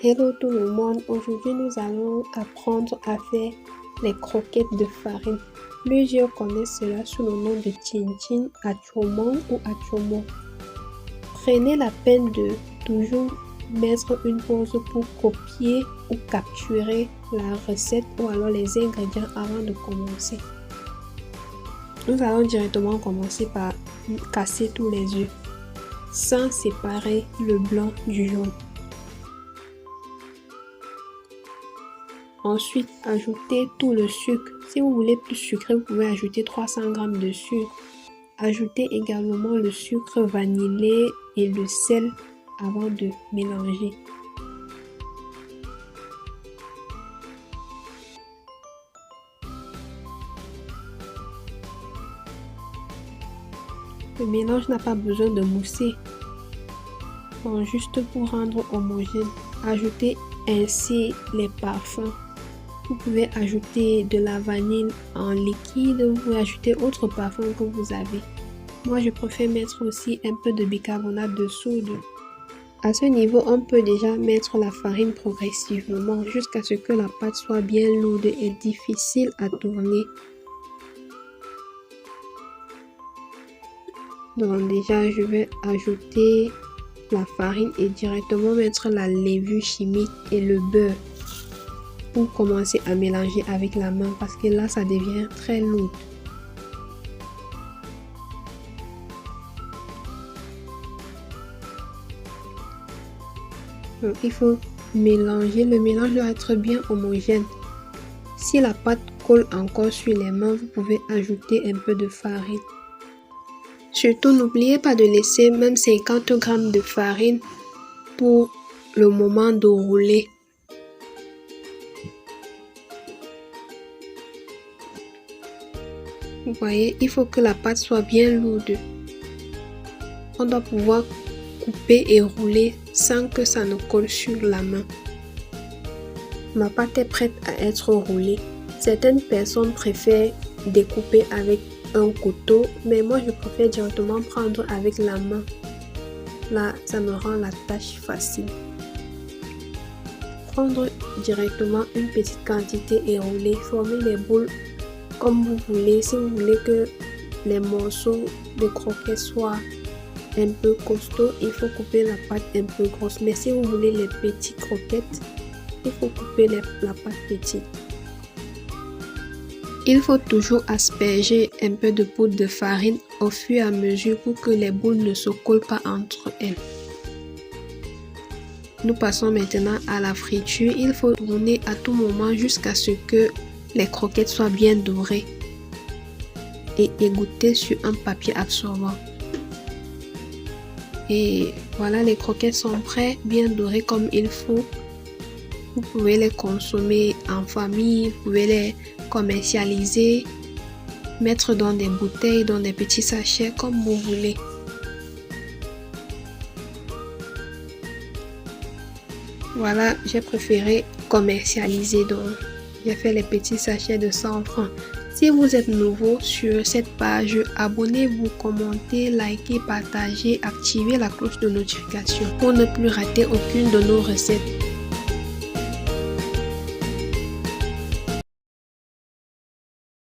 Hello tout le monde, aujourd'hui nous allons apprendre à faire les croquettes de farine. Plusieurs connaissent cela sous le nom de chin-chin, atchoumong ou atchomo. Prenez la peine de toujours mettre une pause pour copier ou capturer la recette ou alors les ingrédients avant de commencer. Nous allons directement commencer par casser tous les œufs sans séparer le blanc du jaune. Ensuite, ajoutez tout le sucre. Si vous voulez plus sucré, vous pouvez ajouter 300 g de sucre. Ajoutez également le sucre vanillé et le sel avant de mélanger. Le mélange n'a pas besoin de mousser. Bon, juste pour rendre homogène, ajoutez ainsi les parfums. Vous pouvez ajouter de la vanille en liquide, vous pouvez ajouter autre parfum que vous avez. Moi, je préfère mettre aussi un peu de bicarbonate de soude. À ce niveau, on peut déjà mettre la farine progressivement jusqu'à ce que la pâte soit bien lourde et difficile à tourner. Donc déjà, je vais ajouter la farine et directement mettre la levure chimique et le beurre pour commencer à mélanger avec la main parce que là ça devient très lourd. Donc, il faut mélanger, le mélange doit être bien homogène. Si la pâte colle encore sur les mains, vous pouvez ajouter un peu de farine. Surtout, n'oubliez pas de laisser même 50 g de farine pour le moment de rouler. Vous voyez, il faut que la pâte soit bien lourde. On doit pouvoir couper et rouler sans que ça ne colle sur la main. Ma pâte est prête à être roulée. Certaines personnes préfèrent découper avec un couteau, mais moi je préfère directement prendre avec la main. Là, ça me rend la tâche facile. Prendre directement une petite quantité et rouler, former les boules comme vous voulez. Si vous voulez que les morceaux de croquettes soient un peu costauds, il faut couper la pâte un peu grosse. Mais si vous voulez les petites croquettes, il faut couper la pâte petite. Il faut toujours asperger un peu de poudre de farine au fur et à mesure pour que les boules ne se collent pas entre elles. Nous passons maintenant à la friture. Il faut tourner à tout moment jusqu'à ce que les croquettes soient bien dorées et égoutter sur un papier absorbant. Et voilà, les croquettes sont prêtes, bien dorées comme il faut. Vous pouvez les consommer en famille, vous pouvez les commercialiser, mettre dans des bouteilles, dans des petits sachets comme vous voulez. Voilà, j'ai préféré commercialiser, donc j'ai fait les petits sachets de 100 francs. Si vous êtes nouveau sur cette page, abonnez-vous, commentez, likez, partagez, activez la cloche de notification pour ne plus rater aucune de nos recettes.